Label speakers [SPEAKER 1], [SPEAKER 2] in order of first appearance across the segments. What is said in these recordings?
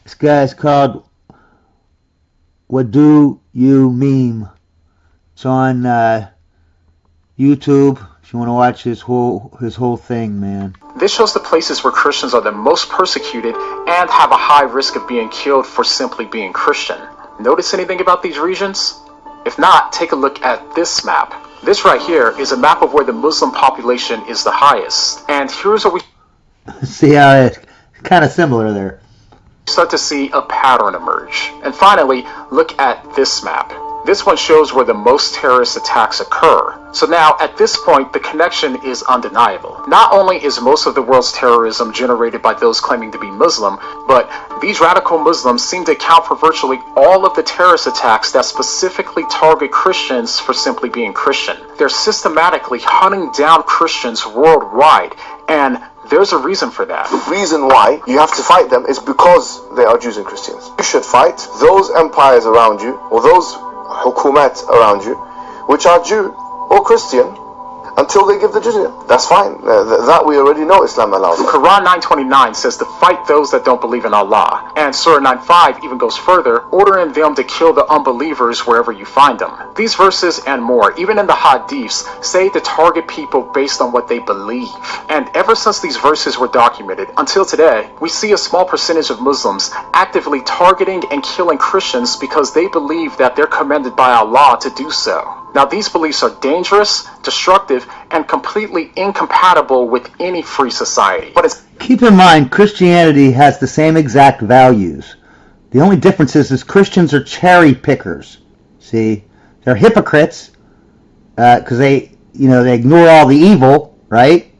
[SPEAKER 1] This guy's called What Do You Meme? It's on YouTube. If you want to watch his whole thing, man.
[SPEAKER 2] This shows the places where Christians are the most persecuted and have a high risk of being killed for simply being Christian. Notice anything about these regions? If not, take a look at this map. This right here is a map of where the Muslim population is the highest. And here's where we
[SPEAKER 1] see how it's kind of similar there.
[SPEAKER 2] Start to see a pattern emerge. And finally, look at this map. This one shows where the most terrorist attacks occur. So now, at this point, the connection is undeniable. Not only is most of the world's terrorism generated by those claiming to be Muslim, but these radical Muslims seem to account for virtually all of the terrorist attacks that specifically target Christians for simply being Christian. They're systematically hunting down Christians worldwide, and there's a reason for that.
[SPEAKER 3] The reason why you have to fight them is because they are Jews and Christians. You should fight those empires around you, or those hukumat around you, which are Jew or Christian, until they give the jizya. That's fine. That we already know Islam allows.
[SPEAKER 2] Quran 9:29 says to fight those that don't believe in Allah. And Surah 9:5 even goes further, ordering them to kill the unbelievers wherever you find them. These verses and more, even in the hadiths, say to target people based on what they believe. And ever since these verses were documented, until today, we see a small percentage of Muslims actively targeting and killing Christians because they believe that they're commanded by Allah to do so. Now, these beliefs are dangerous, destructive, and completely incompatible with any free society.
[SPEAKER 1] Keep in mind, Christianity has the same exact values. The only difference is Christians are cherry pickers. See, they're hypocrites because they ignore all the evil, right?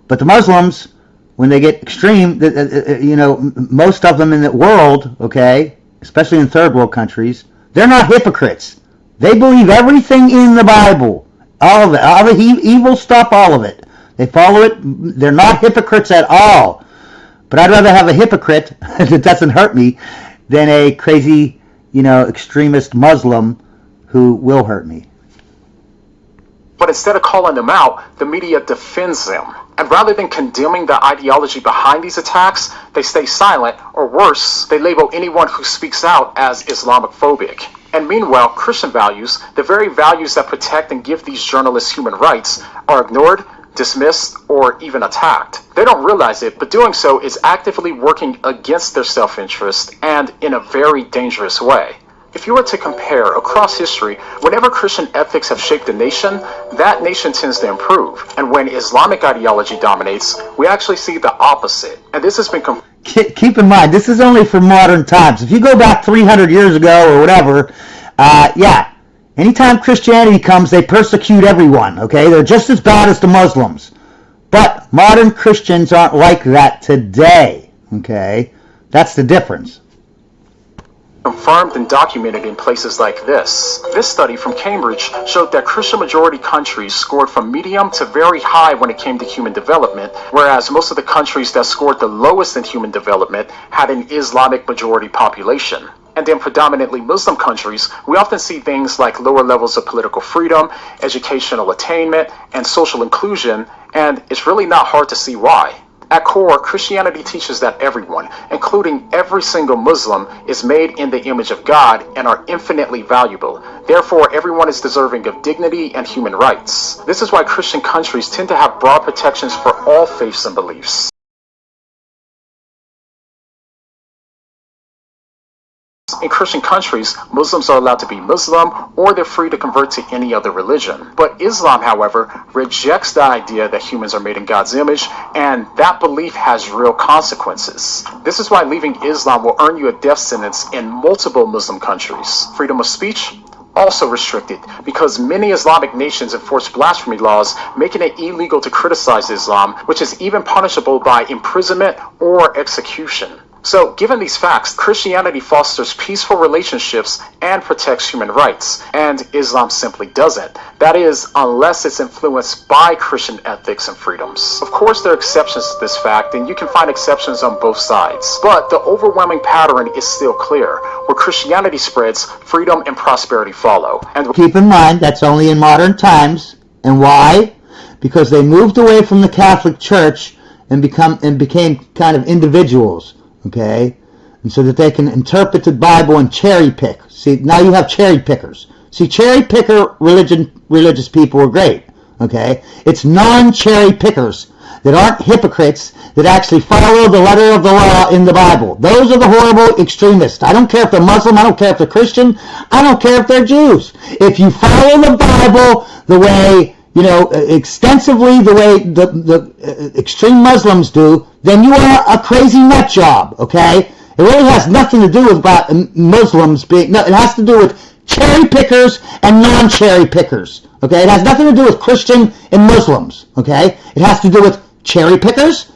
[SPEAKER 1] But the Muslims, when they get extreme, most of them in the world, okay, especially in third world countries, they're not hypocrites. They believe everything in the Bible. All of it. All the evil stuff, all of it. They follow it. They're not hypocrites at all. But I'd rather have a hypocrite that doesn't hurt me than a crazy, extremist Muslim who will hurt me.
[SPEAKER 2] But instead of calling them out, the media defends them. And rather than condemning the ideology behind these attacks, they stay silent, or worse, they label anyone who speaks out as Islamophobic. And meanwhile, Christian values, the very values that protect and give these journalists human rights, are ignored, dismissed, or even attacked. They don't realize it, but doing so is actively working against their self-interest and in a very dangerous way. If you were to compare across history, whenever Christian ethics have shaped a nation, that nation tends to improve. And when Islamic ideology dominates, we actually see the opposite. And this has been
[SPEAKER 1] keep in mind, this is only for modern times. If you go back 300 years ago or whatever, anytime Christianity comes, they persecute everyone, okay? They're just as bad as the Muslims. But modern Christians aren't like that today, okay? That's the difference.
[SPEAKER 2] Confirmed and documented in places like this. This study from Cambridge showed that Christian majority countries scored from medium to very high when it came to human development, whereas most of the countries that scored the lowest in human development had an Islamic majority population. And in predominantly Muslim countries, we often see things like lower levels of political freedom, educational attainment, and social inclusion, and it's really not hard to see why. At core, Christianity teaches that everyone, including every single Muslim, is made in the image of God and are infinitely valuable. Therefore, everyone is deserving of dignity and human rights. This is why Christian countries tend to have broad protections for all faiths and beliefs. In Christian countries, Muslims are allowed to be Muslim, or they're free to convert to any other religion. But Islam, however, rejects the idea that humans are made in God's image, and that belief has real consequences. This is why leaving Islam will earn you a death sentence in multiple Muslim countries. Freedom of speech? Also restricted, because many Islamic nations enforce blasphemy laws, making it illegal to criticize Islam, which is even punishable by imprisonment or execution. So, given these facts, Christianity fosters peaceful relationships and protects human rights, and Islam simply doesn't. That is, unless it's influenced by Christian ethics and freedoms. Of course, there are exceptions to this fact, and you can find exceptions on both sides. But the overwhelming pattern is still clear. Where Christianity spreads, freedom and prosperity follow. And
[SPEAKER 1] keep in mind, that's only in modern times. And why? Because they moved away from the Catholic Church and became kind of individuals. Okay, and so that they can interpret the Bible and cherry pick. See, now you have cherry pickers. See, cherry picker religious people are great. Okay, it's non-cherry pickers that aren't hypocrites, that actually follow the letter of the law in the Bible. Those are the horrible extremists. I don't care if they're Muslim, I don't care if they're Christian, I don't care if they're Jews. If you follow the Bible the way, extensively the way the extreme Muslims do, then you are a crazy nut job, okay? It really has nothing to do with about Muslims being, no, it has to do with cherry pickers and non-cherry pickers. Okay, it has nothing to do with Christian and Muslims. Okay, it has to do with cherry pickers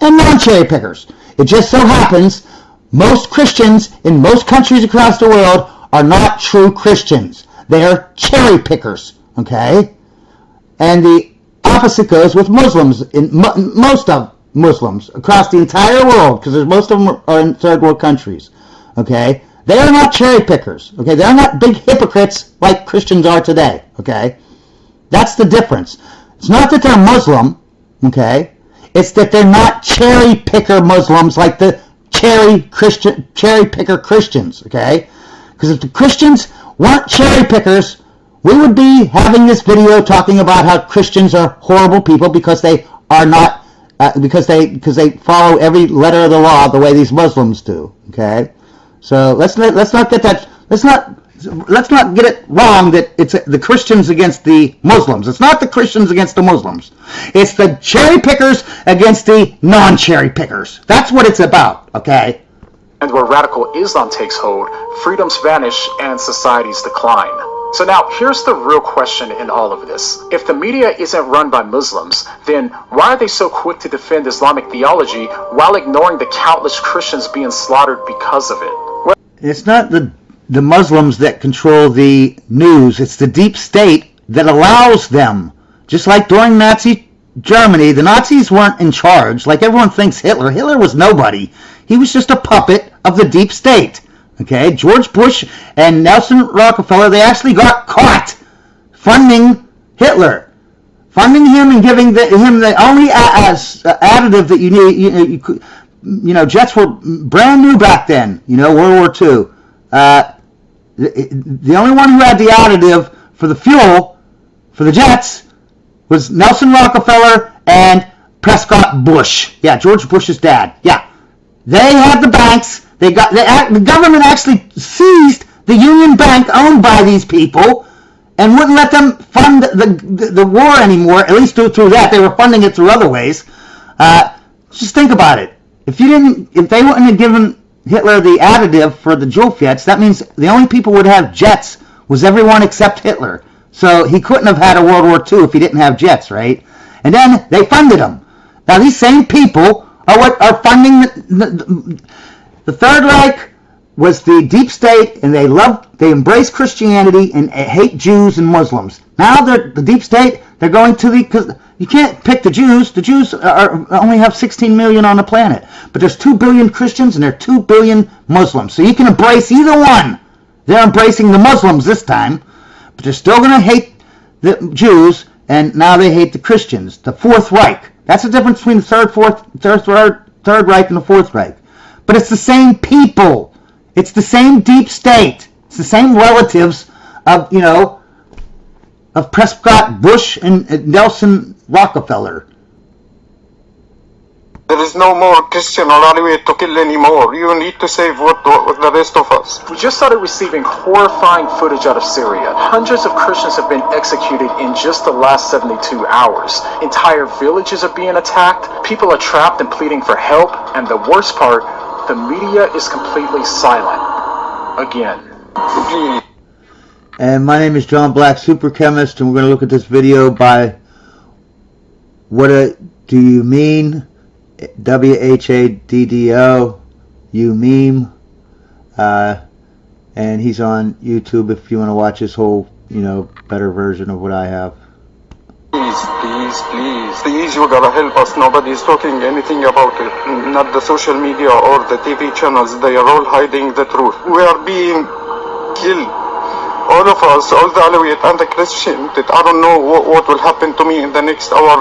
[SPEAKER 1] and non-cherry pickers. It just so happens most Christians in most countries across the world are not true Christians. They are cherry pickers. Okay, and the opposite goes with Muslims. In most of Muslims across the entire world, because most of them are in third world countries. Okay. They are not cherry pickers, okay? They are not big hypocrites like Christians are today, okay? That's the difference. It's not that they're Muslim, okay? It's that they're not cherry picker Muslims like the cherry picker Christians, okay? Because if the Christians weren't cherry pickers, we would be having this video talking about how Christians are horrible people because they are not, because they follow every letter of the law the way these Muslims do, okay? So let's not get it wrong that it's the Christians against the Muslims. It's not the Christians against the Muslims. It's the cherry pickers against the non-cherry pickers. That's what it's about, okay?
[SPEAKER 2] And where radical Islam takes hold, freedoms vanish and societies decline. So now, here's the real question in all of this. If the media isn't run by Muslims, then why are they so quick to defend Islamic theology while ignoring the countless Christians being slaughtered because of it?
[SPEAKER 1] It's not the Muslims that control the news. It's the deep state that allows them. Just like during Nazi Germany, the Nazis weren't in charge. Like everyone thinks Hitler. Hitler was nobody. He was just a puppet of the deep state. Okay, George Bush and Nelson Rockefeller, they actually got caught funding Hitler. Funding him and giving him the only additive that you need. Jets were brand new back then, World War II. The only one who had the additive for the fuel, for the jets, was Nelson Rockefeller and Prescott Bush. Yeah, George Bush's dad. Yeah. They had the banks. The government actually seized the Union Bank owned by these people and wouldn't let them fund the war anymore, at least through that. They were funding it through other ways. Just think about it. If they wouldn't have given Hitler the additive for the Joule jets, that means the only people who would have jets was everyone except Hitler. So he couldn't have had a World War II if he didn't have jets, right? And then they funded him. Now these same people are what are funding the Third Reich was the deep state, and they embrace Christianity and hate Jews and Muslims. Now the deep state, they're going to because you can't pick the Jews. The Jews only have 16 million on the planet, but there's 2 billion Christians and there are 2 billion Muslims. So you can embrace either one. They're embracing the Muslims this time, but they're still going to hate the Jews, and now they hate the Christians. The Fourth Reich. That's the difference between the Third Reich and the Fourth Reich. But it's the same people. It's the same deep state. It's the same relatives of Prescott Bush and Nelson Rockefeller.
[SPEAKER 3] There is no more Christian or Alawi to kill anymore. You need to save what the rest of us.
[SPEAKER 2] We just started receiving horrifying footage out of Syria. Hundreds of Christians have been executed in just the last 72 hours. Entire villages are being attacked. People are trapped and pleading for help. And the worst part, the media is completely silent. Again.
[SPEAKER 1] And my name is John Black, Super Chemist, and we're going to look at this video by What Do You Mean? WHADDO, you meme, and he's on YouTube if you want to watch his whole, better version of what I have.
[SPEAKER 3] Please, you gotta help us. Nobody's talking anything about it. Not the social media or the TV channels. They are all hiding the truth. We are being killed. All of us, all the Alawiyat and the Christian. That I don't know what will happen to me in the next hour.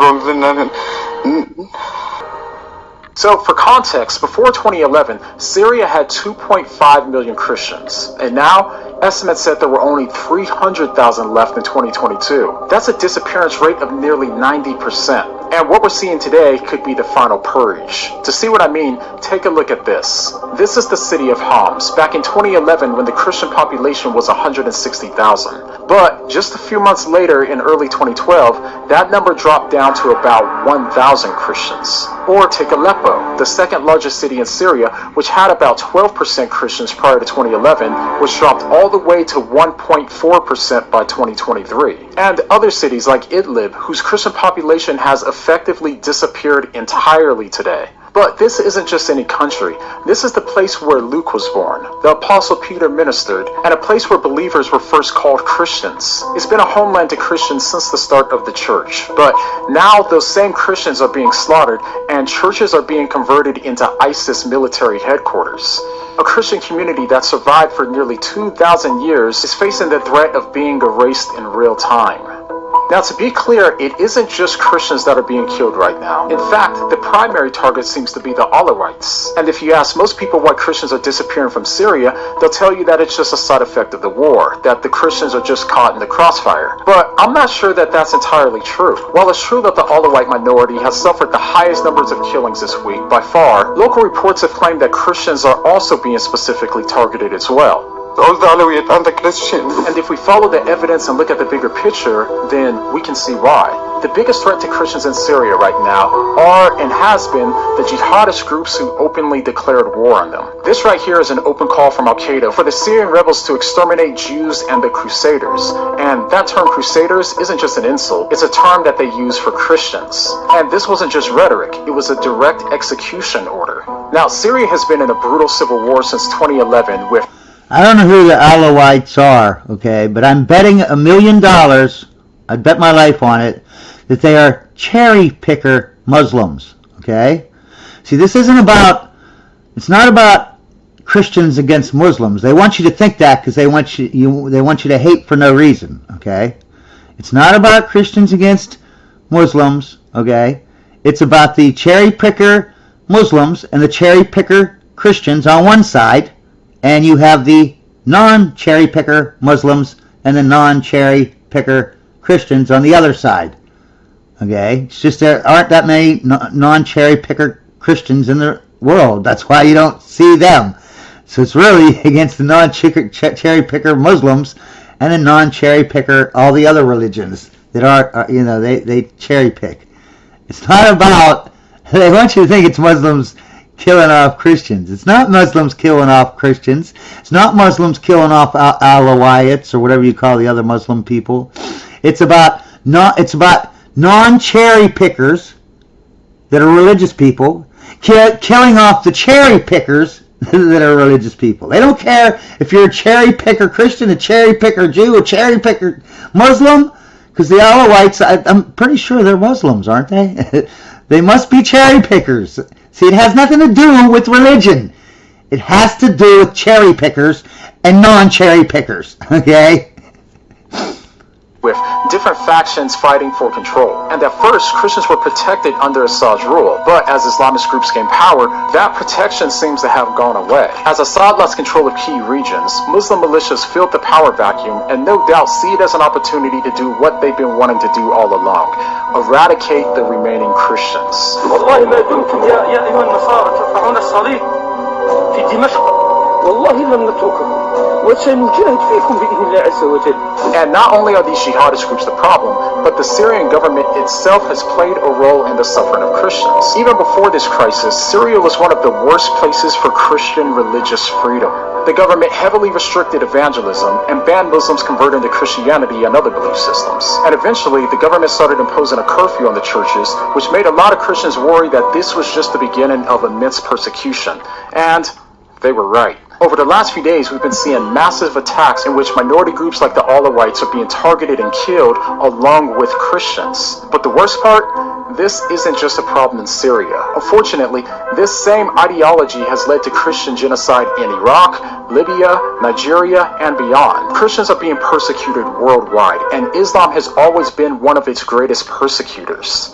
[SPEAKER 2] So, for context, before 2011, Syria had 2.5 million Christians, and now estimates said there were only 300,000 left in 2022. That's a disappearance rate of nearly 90%. And what we're seeing today could be the final purge. To see what I mean, take a look at this. This is the city of Homs, back in 2011 when the Christian population was 160,000. But just a few months later, in early 2012, that number dropped down to about 1,000 Christians. Or take Aleppo, the second largest city in Syria, which had about 12% Christians prior to 2011, which dropped all the way to 1.4% by 2023. And other cities like Idlib, whose Christian population has effectively disappeared entirely today. But this isn't just any country. This is the place where Luke was born, the Apostle Peter ministered, and a place where believers were first called Christians. It's been a homeland to Christians since the start of the church. But now those same Christians are being slaughtered, and churches are being converted into ISIS military headquarters. A Christian community that survived for nearly 2,000 years is facing the threat of being erased in real time. Now, to be clear, it isn't just Christians that are being killed right now. In fact, the primary target seems to be the Alawites. And if you ask most people why Christians are disappearing from Syria, they'll tell you that it's just a side effect of the war, that the Christians are just caught in the crossfire. But I'm not sure that that's entirely true. While it's true that the Alawite minority has suffered the highest numbers of killings this week by far, local reports have claimed that Christians are also being specifically targeted as well. And if we follow the evidence and look at the bigger picture, then we can see why. The biggest threat to Christians in Syria right now are and has been the jihadist groups who openly declared war on them. This right here is an open call from Al-Qaeda for the Syrian rebels to exterminate Jews and the Crusaders. And that term Crusaders isn't just an insult, it's a term that they use for Christians. And this wasn't just rhetoric, it was a direct execution order. Now, Syria has been in a brutal civil war since 2011 with
[SPEAKER 1] I don't know who the Alawites are, okay, but I'm betting $1 million, I'd bet my life on it, that they are cherry picker Muslims, okay? See, this isn't about, it's not about Christians against Muslims. They want you to think that because they want you to hate for no reason, okay? It's not about Christians against Muslims, okay? It's about the cherry picker Muslims and the cherry picker Christians on one side, and you have the non-cherry picker Muslims and the non-cherry picker Christians on the other side. Okay? It's just there aren't that many non-cherry picker Christians in the world. That's why you don't see them. So it's really against the non-cherry picker Muslims and the non-cherry picker all the other religions that are they cherry pick. It's not about, they want you to think it's Muslims killing off Christians. It's not Muslims killing off Christians. It's not Muslims killing off Alawites or whatever you call the other Muslim people. It's about non-cherry pickers that are religious people killing off the cherry pickers that are religious people. They don't care if you're a cherry picker Christian, a cherry picker Jew, a cherry picker Muslim, because the Alawites, I'm pretty sure they're Muslims, aren't they? They must be cherry pickers. See, it has nothing to do with religion. It has to do with cherry pickers and non-cherry pickers, okay?
[SPEAKER 2] With different factions fighting for control. And at first, Christians were protected under Assad's rule, but as Islamist groups gained power, that protection seems to have gone away. As Assad lost control of key regions, Muslim militias filled the power vacuum and no doubt see it as an opportunity to do what they've been wanting to do all along: eradicate the remaining Christians. And not only are these jihadist groups the problem, but the Syrian government itself has played a role in the suffering of Christians. Even before this crisis, Syria was one of the worst places for Christian religious freedom. The government heavily restricted evangelism and banned Muslims converting to Christianity and other belief systems. And eventually, the government started imposing a curfew on the churches, which made a lot of Christians worry that this was just the beginning of immense persecution. And they were right. Over the last few days, we've been seeing massive attacks in which minority groups like the Alawites are being targeted and killed along with Christians. But the worst part, this isn't just a problem in Syria. Unfortunately, this same ideology has led to Christian genocide in Iraq, Libya, Nigeria, and beyond. Christians are being persecuted worldwide, and Islam has always been one of its greatest persecutors.